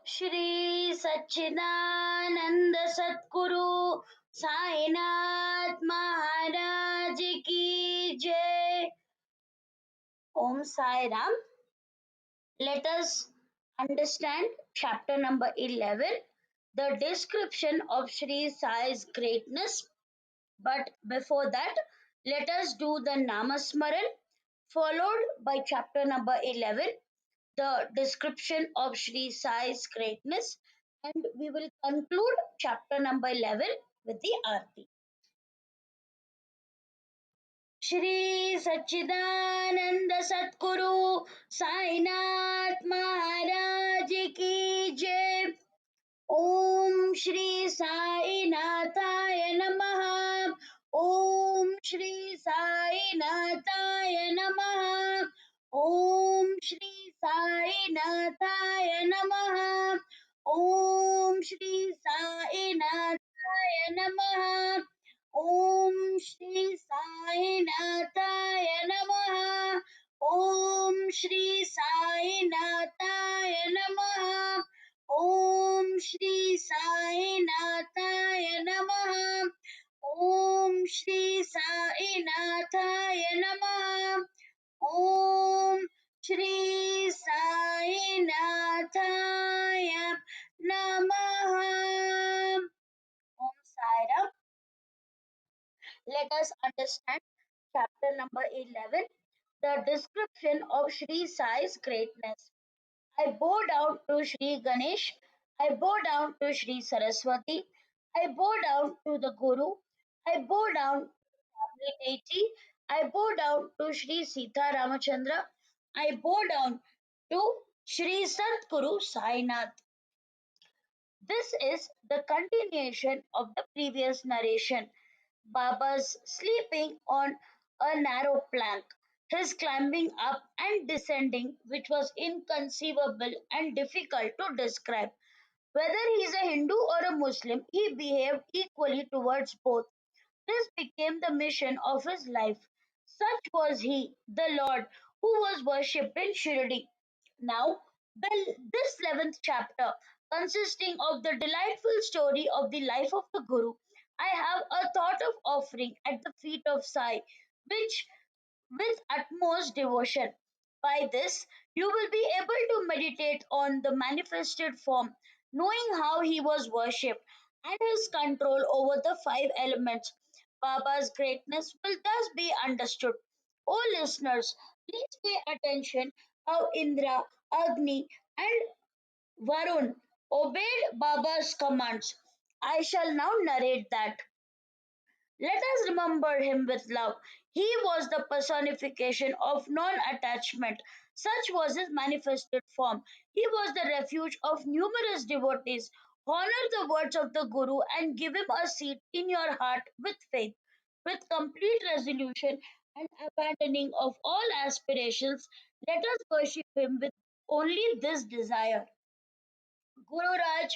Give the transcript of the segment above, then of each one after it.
Shri Satchidananda Satguru Sainath Maharaj Ki Jai. Om Sai Ram. Let us understand chapter number 11, the description of Shri Sai's greatness. But before that, let us do the Namasmaran, followed by chapter number 11, the description of Shri Sai's greatness, and we will conclude chapter number 11 with the Aarti. Shri Satchidananda Satguru Sainath Maharaj Ki Jai. Om Shri Sai Nathaya Namaha. Om Shri Sai Nathaya Namaha. Om Shri Sai Nathaya Namaha. Om Shri Sai Nathaya Namaha. Om Shri Sai Nathaya Namaha. Om Shri Sai Nathaya Namaha. Om Shri Sai Nathaya Namaha. Om Shri Sai Nathaya Namaha. Om Shri Sai Nathaya Namaha. Om Sai Ram. Let us understand chapter number 11, the description of Shri Sai's greatness. I bow down to Shri Ganesh. I bow down to Shri Saraswati. I bow down to the Guru. I bow down to the deity. I bow down to Shri Sita Ramachandra. I bow down to Shri Satguru Sainath. This is the continuation of the previous narration. Baba's sleeping on a narrow plank, his climbing up and descending, which was inconceivable and difficult to describe. Whether he is a Hindu or a Muslim, he behaved equally towards both. This became the mission of his life. Such was he, the Lord, who was worshipped in Shirdi. Now, this 11th chapter, consisting of the delightful story of the life of the Guru, I have a thought of offering at the feet of Sai, which with utmost devotion. By this, you will be able to meditate on the manifested form, knowing how he was worshipped and his control over the five elements. Baba's greatness will thus be understood. O listeners, please pay attention how Indra, Agni, and Varun obeyed Baba's commands. I shall now narrate that. Let us remember him with love. He was the personification of non attachment. Such was his manifested form. He was the refuge of numerous devotees. Honor the words of the Guru and give him a seat in your heart with faith, with complete resolution and abandoning of all aspirations. Let us worship him with only this desire. Guru Raj,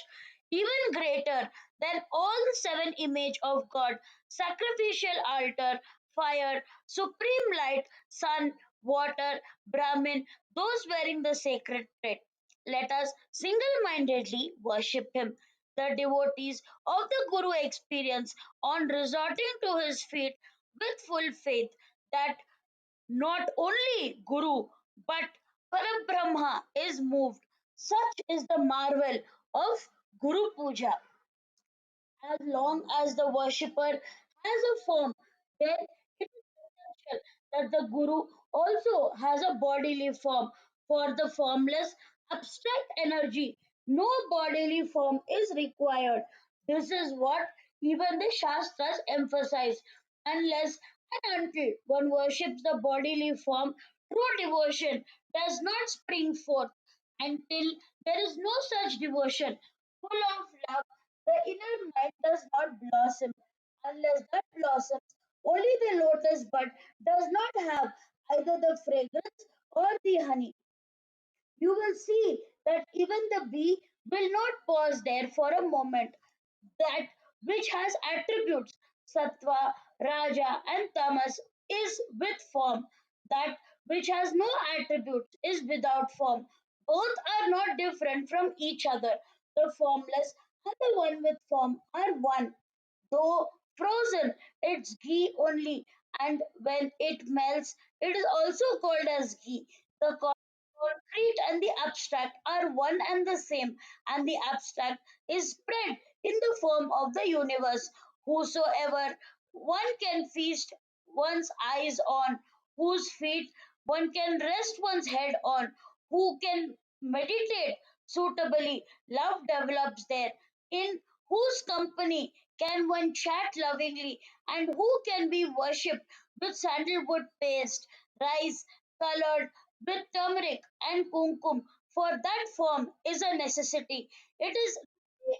even greater than all the seven image of God, sacrificial altar, fire, supreme light, sun, water, Brahmin, those wearing the sacred thread. Let us single-mindedly worship him. The devotees of the Guru experience on resorting to his feet with full faith that not only Guru but Parabrahma is moved. Such is the marvel of Guru Puja. As long as the worshipper has a form, then it is essential that the Guru also has a bodily form. For the formless, abstract energy, no bodily form is required. This is what even the Shastras emphasize. Unless and until one worships the bodily form, true devotion does not spring forth. Until there is no such devotion, full of love, the inner mind does not blossom. Unless that blossoms, only the lotus bud does not have either the fragrance or the honey. You will see that even the bee will not pause there for a moment. That which has attributes sattva, raja, and tamas is with form. That which has no attributes is without form. Both are not different from each other. The formless and the one with form are one. Though frozen, it's ghee only, and when it melts, it is also called as ghee. The concrete and the abstract are one and the same, and the abstract is spread in the form of the universe. Whosoever one can feast one's eyes on, whose feet one can rest one's head on, who can meditate suitably, love develops there. In whose company can one chat lovingly, and who can be worshipped with sandalwood paste, rice colored with turmeric and kumkum? For that form is a necessity. It is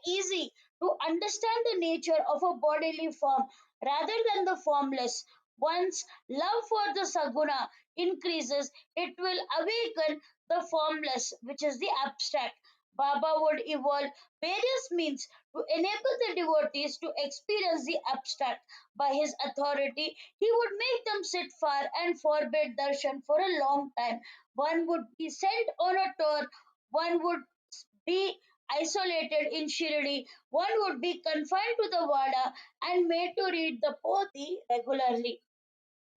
easy to understand the nature of a bodily form rather than the formless. Once love for the saguna increases, it will awaken the formless, which is the abstract. Baba would evolve various means to enable the devotees to experience the abstract. By his authority, he would make them sit far and forbid darshan for a long time. One would be sent on a tour, one would be isolated in Shirdi, one would be confined to the Vada and made to read the Poti regularly.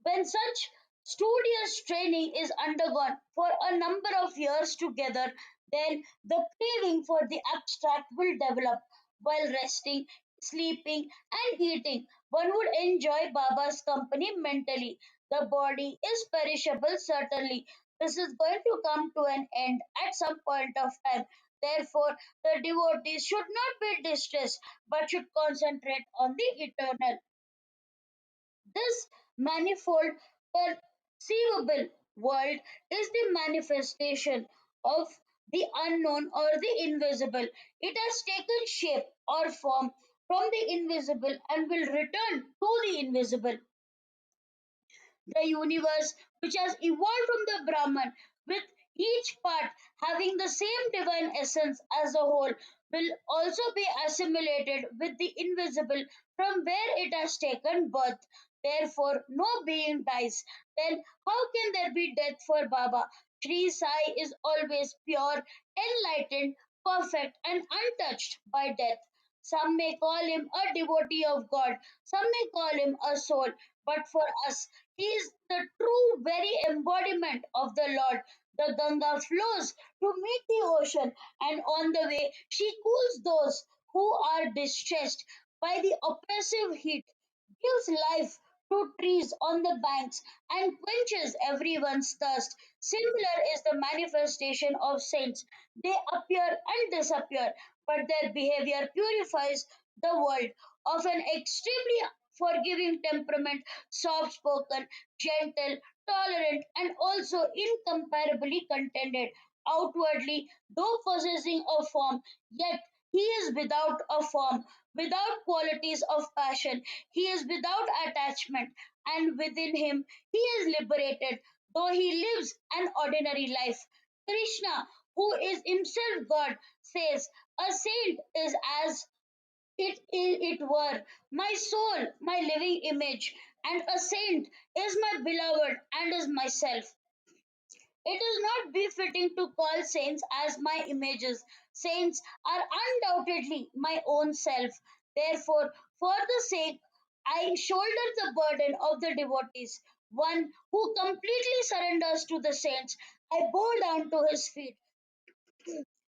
When such studious training is undergone for a number of years together, then the craving for the abstract will develop. While resting, sleeping, and eating, one would enjoy Baba's company mentally. The body is perishable, certainly. This is going to come to an end at some point of time. Therefore, the devotees should not be distressed but should concentrate on the eternal. This manifold perceivable world is the manifestation of the unknown or the invisible. It has taken shape or form from the invisible and will return to the invisible. The universe, which has evolved from the Brahman, with each part having the same divine essence as a whole, will also be assimilated with the invisible from where it has taken birth. Therefore, no being dies. Then, how can there be death for Baba? Shri Sai is always pure, enlightened, perfect, and untouched by death. Some may call him a devotee of God, some may call him a soul, but for us, he is the true very embodiment of the Lord. The Ganga flows to meet the ocean, and on the way, she cools those who are distressed by the oppressive heat, gives life to trees on the banks, and quenches everyone's thirst. Similar is the manifestation of saints. They appear and disappear, but their behavior purifies the world. Of an extremely forgiving temperament, soft spoken, gentle, tolerant, and also incomparably contented. Outwardly, though possessing a form, yet he is without a form, without qualities of passion, he is without attachment, and within him he is liberated, though he lives an ordinary life. Krishna, who is himself God, says, a saint is as it were my soul, my living image, and a saint is my beloved and is myself. It is not befitting to call saints as my images. Saints are undoubtedly my own self. Therefore, for the sake I shoulder the burden of the devotees, one who completely surrenders to the saints. I bow down to his feet.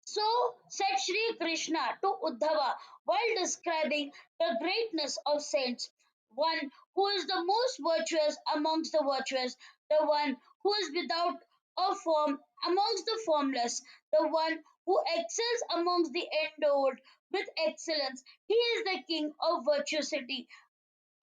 So said Sri Krishna to Uddhava while describing the greatness of saints. One who is the most virtuous amongst the virtuous, the one who is without a form amongst the formless, the one who excels amongst the endowed with excellence. He is the king of virtuosity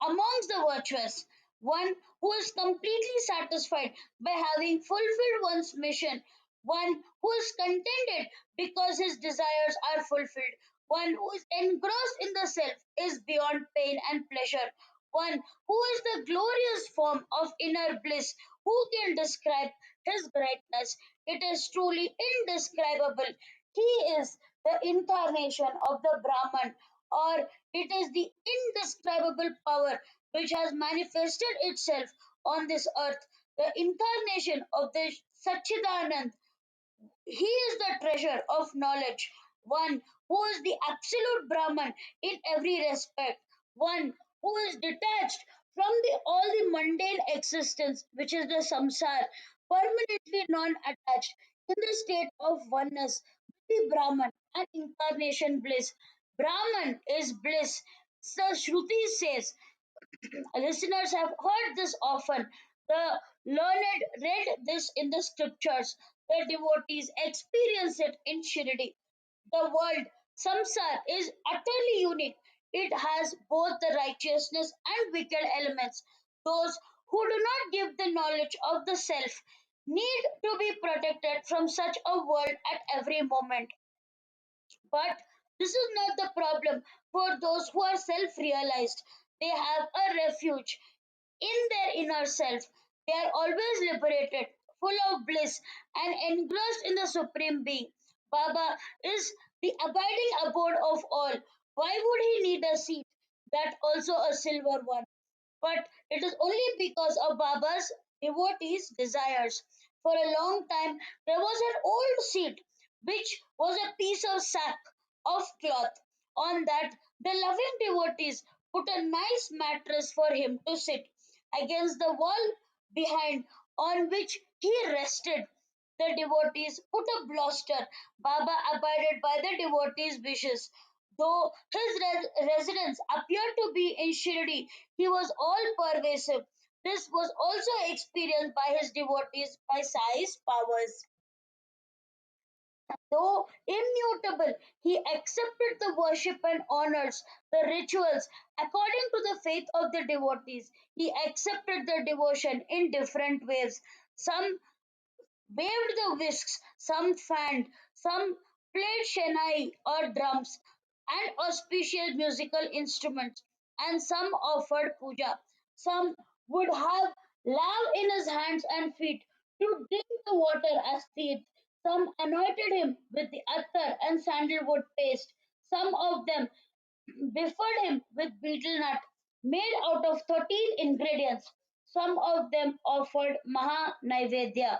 amongst the virtuous, one who is completely satisfied by having fulfilled one's mission, one who is contented because his desires are fulfilled, one who is engrossed in the self is beyond pain and pleasure, one who is the glorious form of inner bliss. Who can describe his greatness? It is truly indescribable. He is the incarnation of the Brahman, or it is the indescribable power which has manifested itself on this earth, the incarnation of the Satchidanand, He is the treasure of knowledge, one who is the absolute Brahman in every respect, one who is detached from all the mundane existence, which is the samsar, permanently non attached, in the state of oneness with the Brahman and incarnation bliss. Brahman is bliss. So Shruti says, listeners have heard this often. The learned read this in the scriptures. The devotees experience it in Shirdi. The world, samsar, is utterly unique. It has both the righteousness and wicked elements. Those who do not give the knowledge of the self need to be protected from such a world at every moment. But this is not the problem for those who are self realized. They have a refuge in their inner self. They are always liberated, full of bliss, and engrossed in the Supreme Being. Baba is the abiding abode of all. Why would he need a seat, that also a silver one? But it is only because of Baba's devotees' desires. For a long time, there was an old seat which was a piece of sack of cloth. On that, the loving devotees put a nice mattress for him to sit against the wall behind, on which he rested. The devotees put a bluster. Baba abided by the devotees' wishes. Though his residence appeared to be in Shirdi, he was all pervasive. This was also experienced by his devotees by Sai's powers. Though immutable, he accepted the worship and honors the rituals according to the faith of the devotees. He accepted the devotion in different ways. Some waved the whisks, some fanned, some played shenai or drums and auspicious musical instruments, and some offered puja. Some would have love in his hands and feet to drink the water as teeth. Some anointed him with the attar and sandalwood paste. Some of them befried him with betel nut made out of 13 ingredients. Some of them offered Maha Naivedya.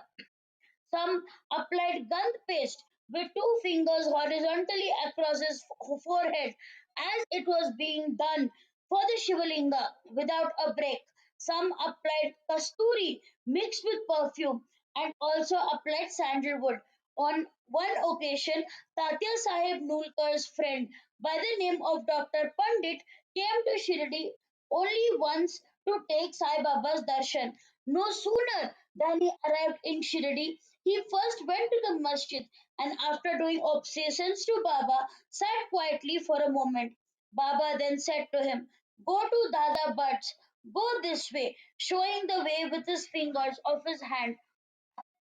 Some applied gum paste with two fingers horizontally across his forehead as it was being done for the Shivalinga without a break. Some applied kasturi mixed with perfume and also applied sandalwood. On one occasion, Tatya Sahib Nulkar's friend by the name of Dr. Pandit came to Shirdi only once to take Sai Baba's darshan. No sooner than he arrived in Shirdi, he first went to the masjid and after doing obeisances to Baba, sat quietly for a moment. Baba then said to him, "Go to Dada Bhatt's, go this way," showing the way with his fingers of his hand.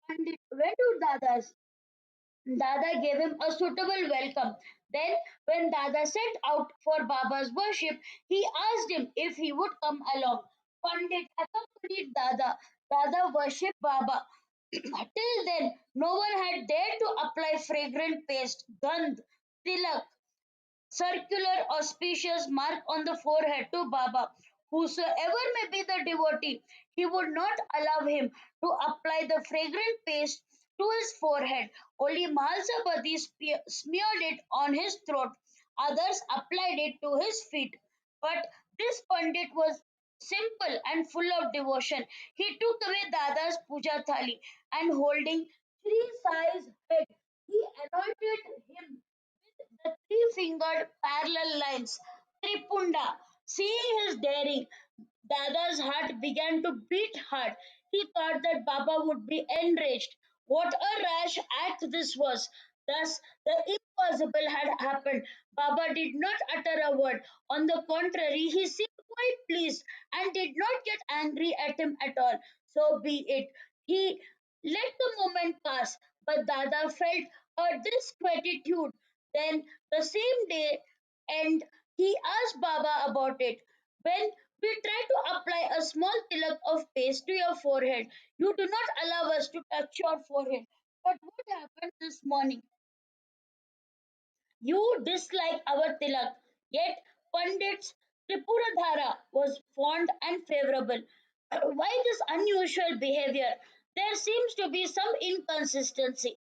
Pandit went to Dada's. Dada gave him a suitable welcome. Then, when Dada set out for Baba's worship, he asked him if he would come along. Pandit accompanied Dada. Dada worshipped Baba. Till then, no one had dared to apply fragrant paste, gandh, tilak, circular auspicious mark on the forehead to Baba. Whosoever may be the devotee, he would not allow him to apply the fragrant paste to his forehead. Only Mahalsabadi smeared it on his throat. Others applied it to his feet. But this Pandit was simple and full of devotion. He took away Dada's puja thali and holding Shri Sai's head, he anointed him the three-fingered parallel lines, Tripunda. Seeing his daring, Dada's heart began to beat hard. He thought that Baba would be enraged. What a rash act this was! Thus, the impossible had happened. Baba did not utter a word. On the contrary, he seemed quite pleased and did not get angry at him at all. So be it. He let the moment pass, but Dada felt a disquietude. Then, the same day, and he asked Baba about it. When we try to apply a small tilak of paste to your forehead, you do not allow us to touch your forehead. But what happened this morning? You dislike our tilak, yet Pandit's Tripuradhara was fond and favorable. Why this unusual behavior? There seems to be some inconsistency.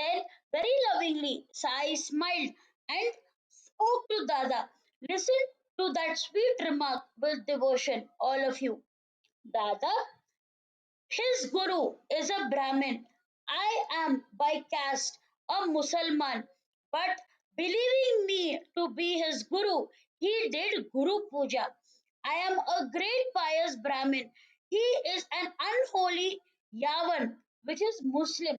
Then, very lovingly, Sai smiled and spoke to Dada. Listen to that sweet remark with devotion, all of you. Dada, his guru is a Brahmin. I am by caste a Musalman, but believing me to be his guru, he did Guru Puja. I am a great pious Brahmin. He is an unholy Yavan, which is Muslim.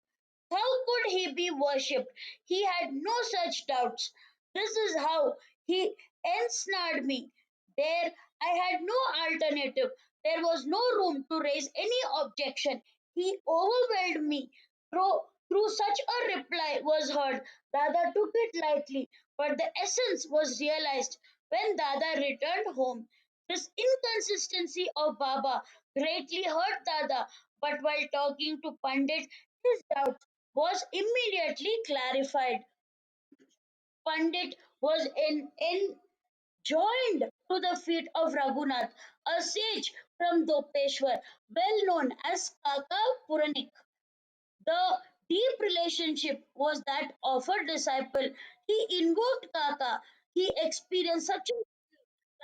How could he be worshipped? He had no such doubts. This is how he ensnared me. There, I had no alternative. There was no room to raise any objection. He overwhelmed me. Through such a reply was heard, Dada took it lightly, but the essence was realized when Dada returned home. This inconsistency of Baba greatly hurt Dada, but while talking to Pandit, his doubt was immediately clarified. Pandit was enjoined to the feet of Raghunath, a sage from Dopeshwar, well known as Kaka Puranik. The deep relationship was that of a disciple. He invoked Kaka. He experienced such a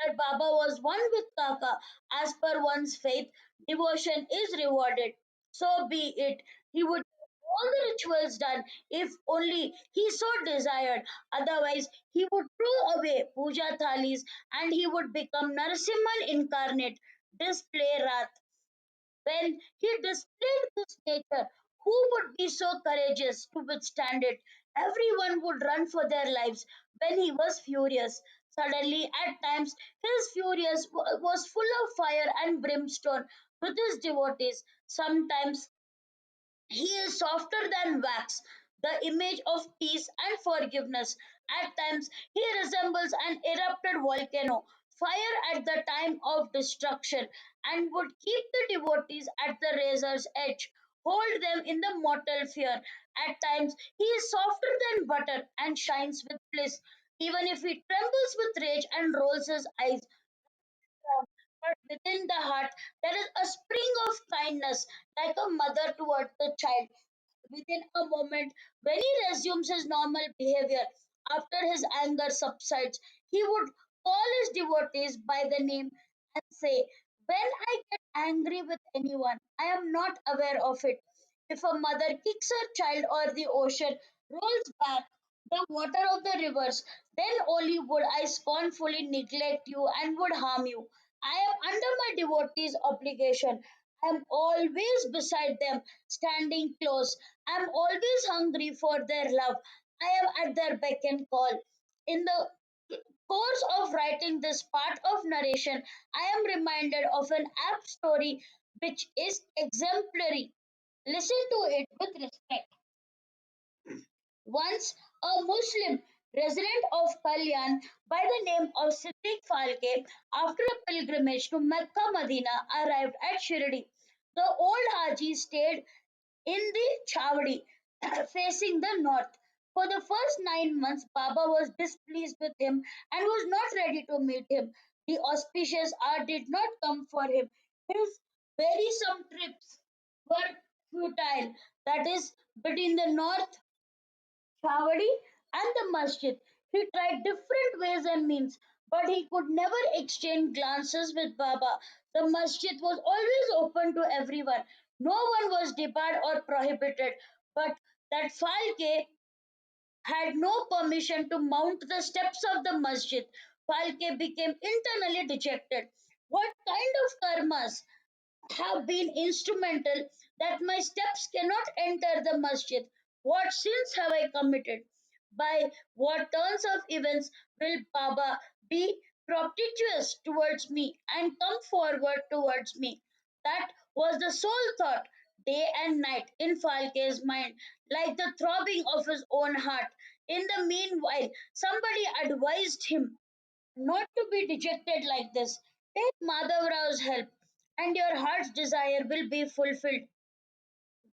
that Baba was one with Kaka. As per one's faith, devotion is rewarded. So be it. He would get all the rituals done if only he so desired. Otherwise, he would throw away puja thalis and he would become Narasimhan incarnate. Display wrath. When he displayed this nature, who would be so courageous to withstand it? Everyone would run for their lives when he was furious. Suddenly, at times, his was full of fire and brimstone with his devotees. Sometimes he is softer than wax, the image of peace and forgiveness. At times, he resembles an erupted volcano, fire at the time of destruction, and would keep the devotees at the razor's edge, hold them in the mortal fear. At times, he is softer than butter and shines with bliss, even if he trembles with rage and rolls his eyes. But within the heart, there is a spring of kindness, like a mother toward the child. Within a moment, when he resumes his normal behavior after his anger subsides, he would call his devotees by the name and say, when I get angry with anyone, I am not aware of it. If a mother kicks her child or the ocean rolls back the water of the rivers, then only would I scornfully neglect you and would harm you. I am under my devotees' obligation. I am always beside them, standing close. I am always hungry for their love. I am at their beck and call. In the course of writing this part of narration, I am reminded of an apt story which is exemplary. Listen to it with respect. Once a Muslim resident of Kalyan by the name of Siddiq Falke, after a pilgrimage to Mecca Medina, arrived at Shirdi. The old Haji stayed in the Chavdi facing the north. For the first 9 months, Baba was displeased with him and was not ready to meet him. The auspicious hour did not come for him. His wearisome trips were futile, that is, between the north Chavadi and the masjid. He tried different ways and means, but he could never exchange glances with Baba. The masjid was always open to everyone. No one was debarred or prohibited, but that Falke had no permission to mount the steps of the masjid. Falke became internally dejected. What kind of karmas have been instrumental that my steps cannot enter the masjid? What sins have I committed? By what turns of events will Baba be propitious towards me and come forward towards me? That was the sole thought, day and night, in Falke's mind, like the throbbing of his own heart. In the meanwhile, somebody advised him not to be dejected like this. Take Madhavrau's help, and your heart's desire will be fulfilled.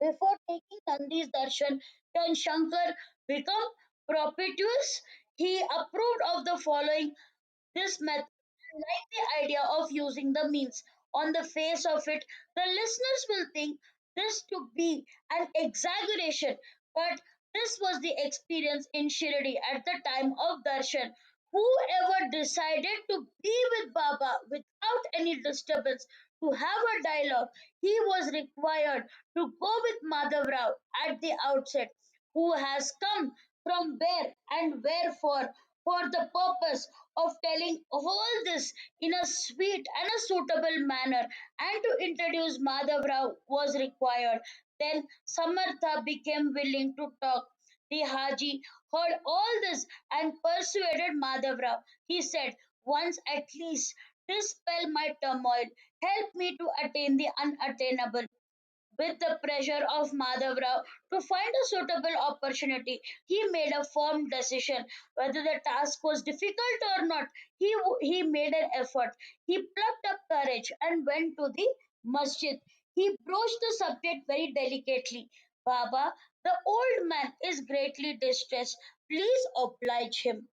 Before taking Nandi's darshan, can Shankar become propitious? He approved of the following this method and liked the idea of using the means. On the face of it, the listeners will think this to be an exaggeration, but This was the experience in Shirdi at the time of darshan. Whoever decided to be with Baba without any disturbance, to have a dialogue, he was required to go with Madhav Rao at the outset, who has come from where and wherefore for the purpose of telling all this in a sweet and a suitable manner, and to introduce Madhav Rao was required. Then Samartha became willing to talk. The Haji heard all this and persuaded Madhav Rao. He said, once at least, dispel my turmoil, help me to attain the unattainable. With the pressure of Madhav Rao to find a suitable opportunity, he made a firm decision. Whether the task was difficult or not, he made an effort. He plucked up courage and went to the masjid. He broached the subject very delicately. Baba, the old man is greatly distressed. Please oblige him.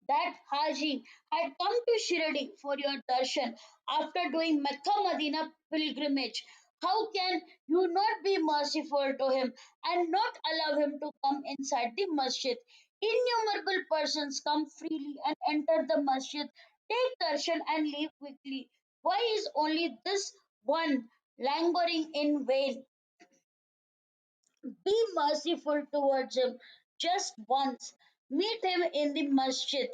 That Haji had come to Shirdi for your darshan after doing Mecca Medina pilgrimage. How can you not be merciful to him and not allow him to come inside the masjid? Innumerable persons come freely and enter the masjid, take darshan and leave quickly. Why is only this one languishing in vain? Be merciful towards him just once. Meet him in the masjid.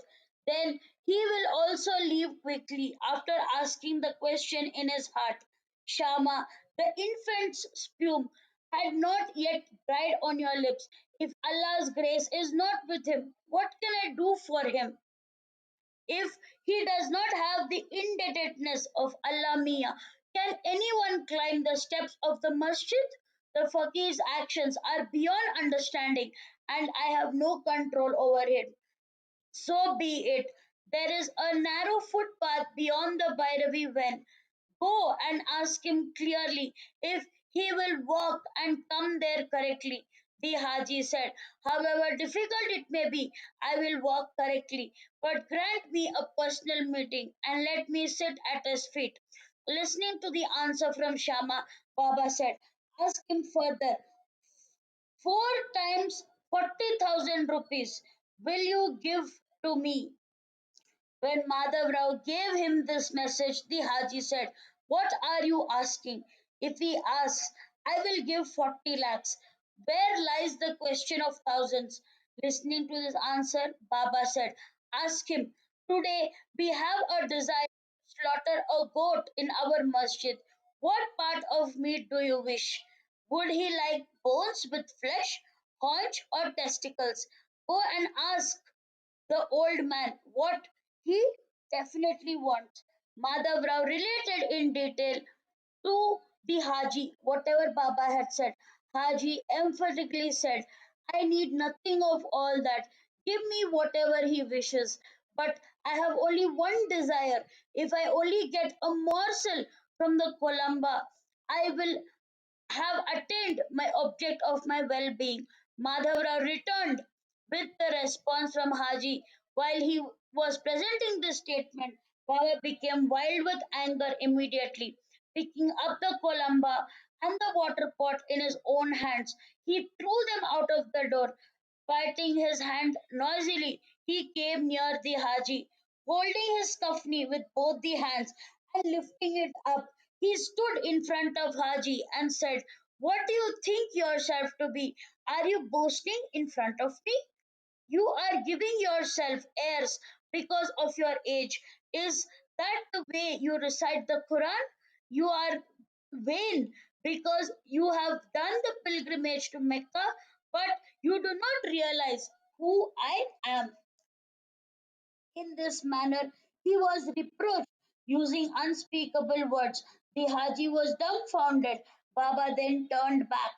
Then he will also leave quickly after asking the question in his heart. Shama, the infant's spume had not yet dried on your lips. If Allah's grace is not with him, what can I do for him? If he does not have the indebtedness of Allah Mia, can anyone climb the steps of the masjid? The faqir's actions are beyond understanding, and I have no control over it. So be it. There is a narrow footpath beyond the Bhairavi wen. Go and ask him clearly if he will walk and come there correctly. The Haji said, however difficult it may be, I will walk correctly. But grant me a personal meeting and let me sit at his feet. Listening to the answer from Shama, Baba said, ask him further. 4 times 40,000 rupees will you give to me? When Madhav Rao gave him this message, the Haji said, what are you asking? If he asks, I will give 40 lakhs. Where lies the question of thousands? Listening to this answer, Baba said, ask him. Today we have a desire to slaughter a goat in our masjid. What part of meat do you wish? Would he like bones with flesh, haunch, or testicles? Go and ask the old man what he definitely wants. Madhav Rao related in detail to the Haji whatever Baba had said. Haji emphatically said, I need nothing of all that. Give me whatever he wishes. But I have only one desire. If I only get a morsel from the Columba, I will have attained my object of my well-being. Madhavrao returned with the response from Haji. While he was presenting this statement, Baba became wild with anger immediately. Picking up the Columba and the water pot in his own hands, he threw them out of the door. Biting his hand noisily, he came near the Haji, holding his kafni with both the hands and lifting it up. He stood in front of Haji and said, what do you think yourself to be? Are you boasting in front of me? You are giving yourself airs because of your age. Is that the way you recite the Quran? You are vain because you have done the pilgrimage to Mecca, but you do not realize who I am. In this manner, he was reproached using unspeakable words. The Haji was dumbfounded. Baba then turned back.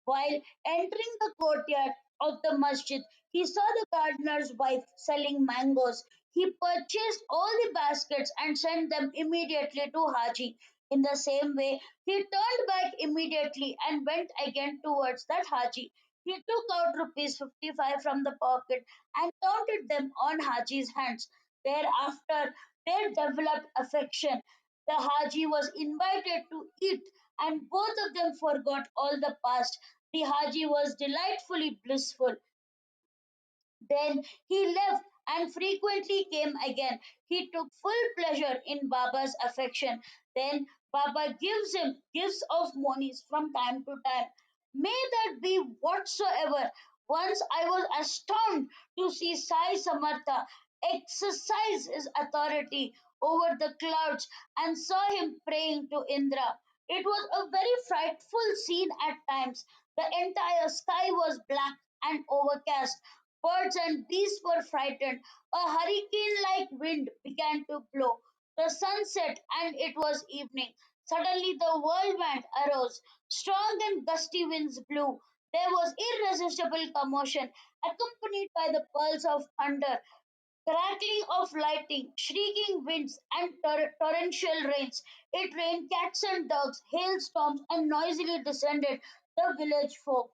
While entering the courtyard of the masjid, he saw the gardener's wife selling mangoes. He purchased all the baskets and sent them immediately to Haji. In the same way, he turned back immediately and went again towards that Haji. He took out rupees 55 from the pocket and counted them on Haji's hands. Thereafter, they developed affection. The Haji was invited to eat, and both of them forgot all the past. The Haji was delightfully blissful. Then he left and frequently came again. He took full pleasure in Baba's affection. Then Baba gives him gifts of monies from time to time. May that be whatsoever. Once I was astounded to see Sai Samartha exercise his authority over the clouds and saw him praying to Indra. It was a very frightful scene at times. The entire sky was black and overcast. Birds and beasts were frightened. A hurricane like wind began to blow. The sun set and it was evening. Suddenly the whirlwind arose. Strong and gusty winds blew. There was irresistible commotion, accompanied by the peals of thunder, crackling of lightning, shrieking winds, and torrential rains. It rained cats and dogs, hailstorms, and noisily descended the village folk.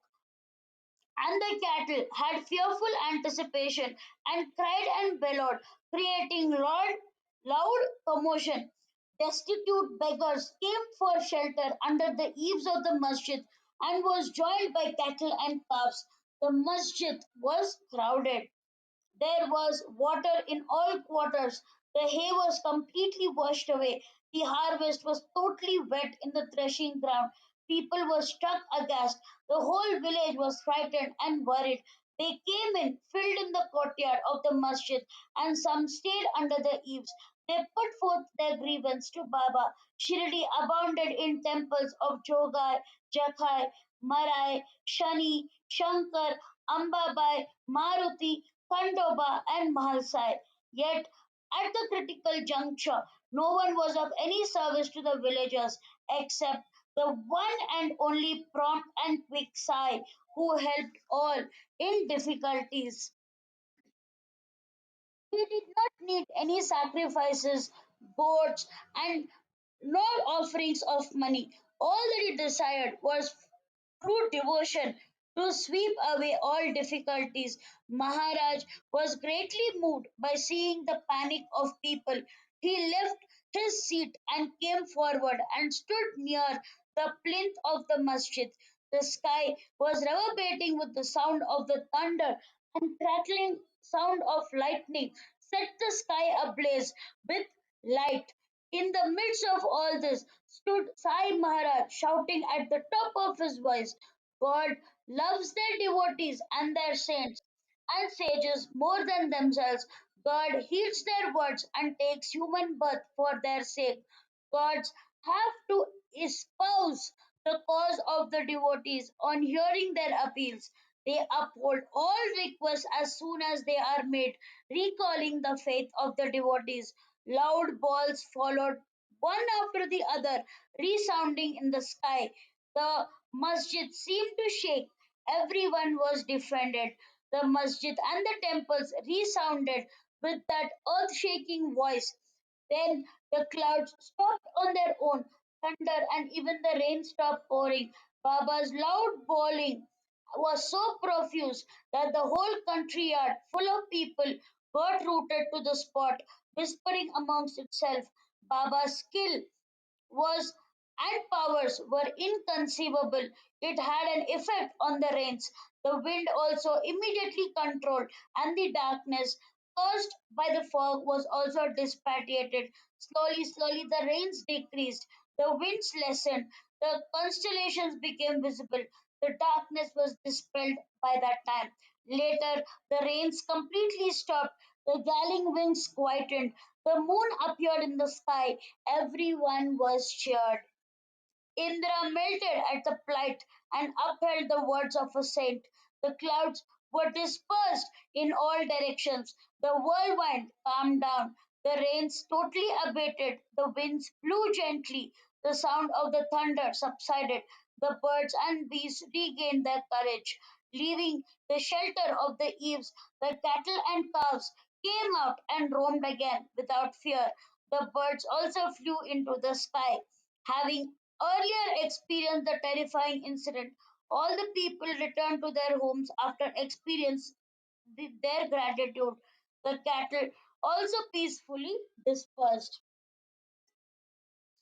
And the cattle had fearful anticipation and cried and bellowed, creating loud commotion. Destitute beggars came for shelter under the eaves of the masjid and was joined by cattle and calves. The masjid was crowded. There was water in all quarters. The hay was completely washed away. The harvest was totally wet in the threshing ground. People were struck aghast. The whole village was frightened and worried. They came in, filled in the courtyard of the masjid, and some stayed under the eaves. They put forth their grievance to Baba. Shirdi abounded in temples of Jogai, Jakhai, Marai, Shani, Shankar, Ambabai, Maruti, Khandoba, and Mahalsai. Yet, at the critical juncture, no one was of any service to the villagers except the one and only prompt and quick Sai who helped all in difficulties. He did not need any sacrifices, goats, and nor offerings of money. All that he desired was true devotion to sweep away all difficulties. Maharaj was greatly moved by seeing the panic of people. He left his seat and came forward and stood near the plinth of the masjid. The sky was reverberating with the sound of the thunder, and crackling sound of lightning set the sky ablaze with light. In the midst of all this stood Sai Maharaj shouting at the top of his voice, God loves their devotees and their saints and sages more than themselves. God heeds their words and takes human birth for their sake. Gods have to espouse the cause of the devotees on hearing their appeals. They uphold all requests as soon as they are made, recalling the faith of the devotees. Loud balls followed one after the other, resounding in the sky. The masjid seemed to shake. Everyone was defended. The masjid and the temples resounded with that earth shaking voice. Then the clouds stopped on their own. Thunder and even the rain stopped pouring. Baba's loud bawling was so profuse that the whole country yard, full of people, got rooted to the spot, whispering amongst itself. Baba's skill was and powers were inconceivable. It had an effect on the rains. The wind also immediately controlled, and the darkness caused by the fog was also dissipated. Slowly, the rains decreased, the winds lessened, the constellations became visible. The darkness was dispelled by that time. Later, the rains completely stopped. The galling winds quietened. The moon appeared in the sky. Everyone was cheered. Indra melted at the plight and upheld the words of a saint. The clouds were dispersed in all directions. The whirlwind calmed down. The rains totally abated. The winds blew gently. The sound of the thunder subsided. The birds and beasts regained their courage. Leaving the shelter of the eaves, the cattle and calves came out and roamed again without fear. The birds also flew into the sky. Having earlier experienced the terrifying incident, all the people returned to their homes after experiencing their gratitude. The cattle also peacefully dispersed.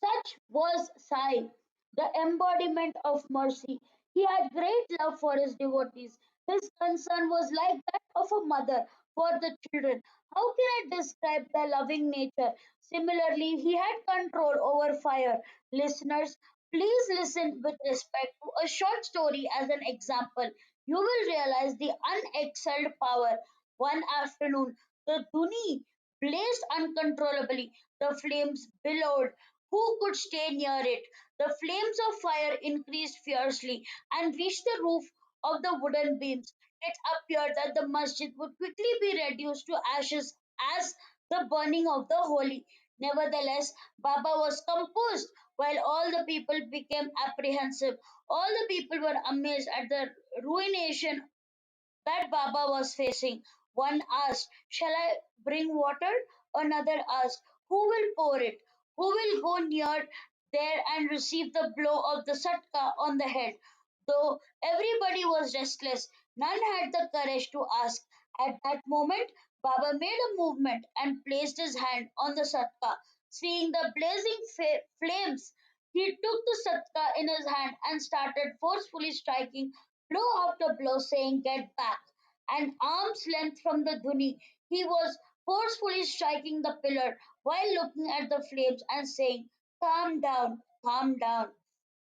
Such was Sai, the embodiment of mercy. He had great love for his devotees. His concern was like that of a mother for the children. How can I describe the loving nature? Similarly, he had control over fire. Listeners, please listen with respect to a short story as an example. You will realize the unexcelled power. One afternoon, the Duni blazed uncontrollably. The flames billowed. Who could stay near it? The flames of fire increased fiercely and reached the roof of the wooden beams. It appeared that the masjid would quickly be reduced to ashes as the burning of the holy. Nevertheless, Baba was composed while all the people became apprehensive. All the people were amazed at the ruination that Baba was facing. One asked, "Shall I bring water?" Another asked, "Who will pour it? Who will go near there and receive the blow of the satka on the head?" Though everybody was restless, none had the courage to ask. At that moment, Baba made a movement and placed his hand on the satka. Seeing the blazing flames, he took the satka in his hand and started forcefully striking blow after blow, saying, "Get back." An arm's length from the dhuni, he was forcefully striking the pillar while looking at the flames and saying, "Calm down, calm down."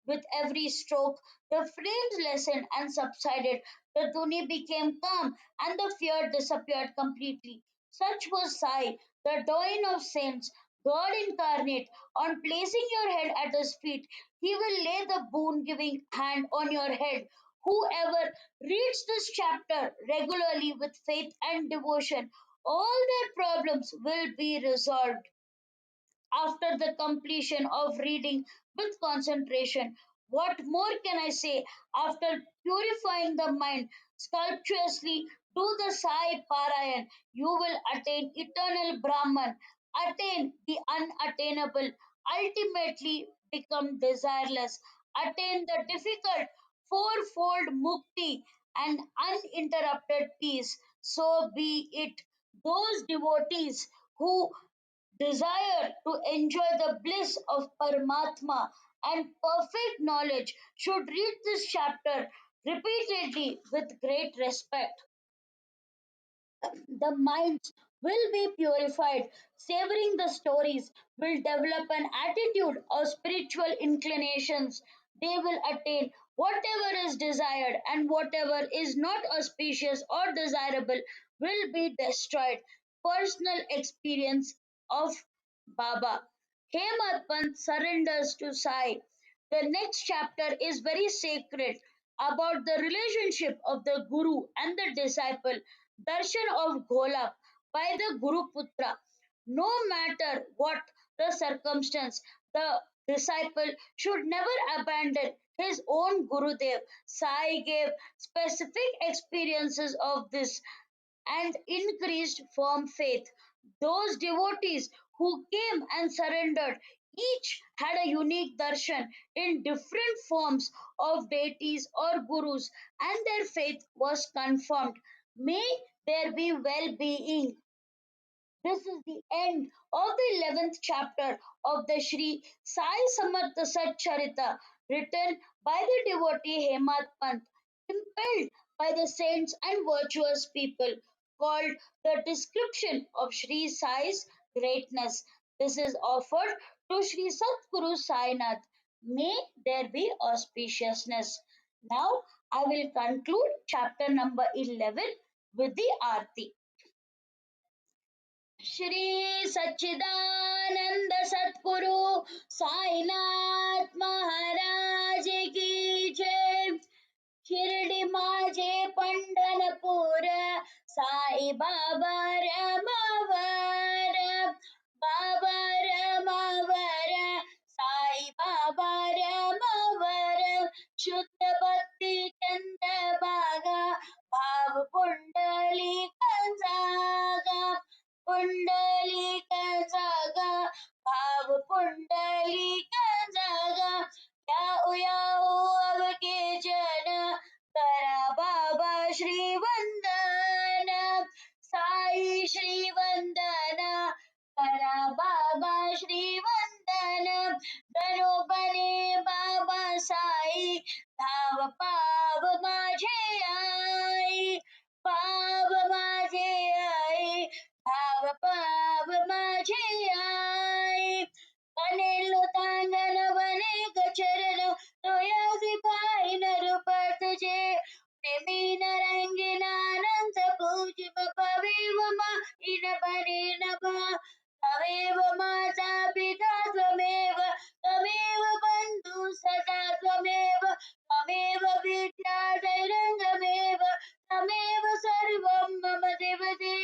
With every stroke, the flames lessened and subsided. The dhuni became calm and the fear disappeared completely. Such was Sai, the Doyen of saints, God incarnate. On placing your head at his feet, he will lay the boon giving hand on your head. Whoever reads this chapter regularly with faith and devotion, all their problems will be resolved. After the completion of reading with concentration, what more can I say? After purifying the mind sculpturously, do the Sai Parayan, you will attain eternal Brahman, attain the unattainable, ultimately become desireless, attain the difficult fourfold mukti and uninterrupted peace. So be it. Those devotees who desire to enjoy the bliss of Paramatma and perfect knowledge should read this chapter repeatedly with great respect. The minds will be purified. Savoring the stories will develop an attitude of spiritual inclinations. They will attain whatever is desired, and whatever is not auspicious or desirable will be destroyed. Personal experience of Baba. Hemat surrenders to Sai. The next chapter is very sacred about the relationship of the Guru and the disciple. Darshan of Golap by the Guru Putra. No matter what the circumstance, the disciple should never abandon his own Gurudev. Sai gave specific experiences of this and increased firm faith. Those devotees who came and surrendered each had a unique darshan in different forms of deities or gurus, and their faith was confirmed. May there be well being. This is the end of the 11th chapter of the Shri Sai Satcharithra, written by the devotee Hemat Pant, impelled by the saints and virtuous people, called the description of Shri Sai's greatness. This is offered to Shri Satguru Sainath. May there be auspiciousness. Now I will conclude chapter number 11 with the Aarti. Shri सच्चिदानंद सतगुरु साईनाथ महाराज की जय. शिर्डी माझे पंढरपूर साई बाबा रमावर. बाबा रमावर साई बाबा रमावर. शुद्ध भक्ती चंद्रभागा भाव कुंडली जागा. पुंडलिक जागा भाव पुंडलिक जागा. याऊ याऊ अवघे जन करा बाबा श्रीवंदन. साई श्रीवंदन करा बाबा श्रीवंदन. बनो बने बाबा साई धाव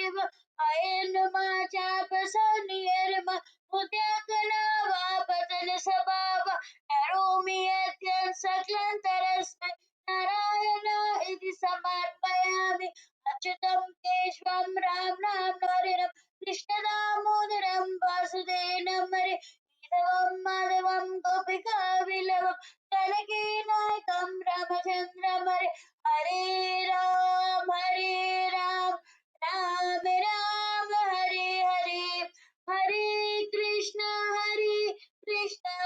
Deva Ayanuma Chapasaniyarma Mudyakala Vapatana Sabhava Naromi Atyan Saklantarasme Narayana Iti Samarpayami Achyutam Keshvam Ram Ram Narinam Krishna Damodaram Vasudevam Hare Idhavam Madhavam Gopika Vilavam Janaki Naikam Ramachandram Hare Hare Hare Ram, Ram Ram, Hare Hare, Hare Krishna, Krishna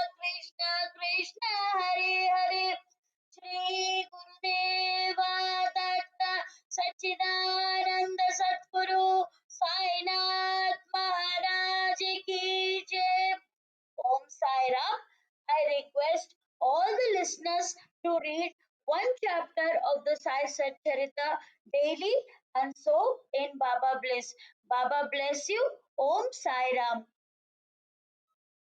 Krishna, Hare Hare. Shri Gurudeva Datta Sachidananda Satguru Sainath Maharaj Ki Jai. Om Sai Ram. I request all the listeners to read one chapter of the Sai Satcharithra daily and so in Baba Bliss. Baba bless you. Om Sai Ram.